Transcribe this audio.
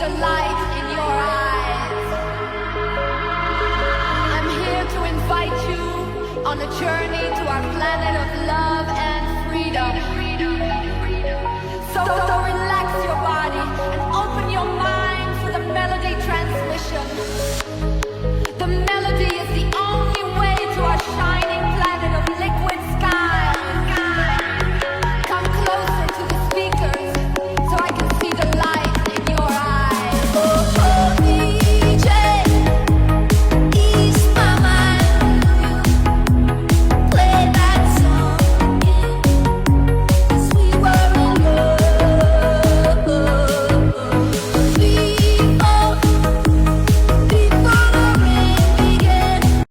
the light in your eyes. I'm here to invite you on a journey to our planet of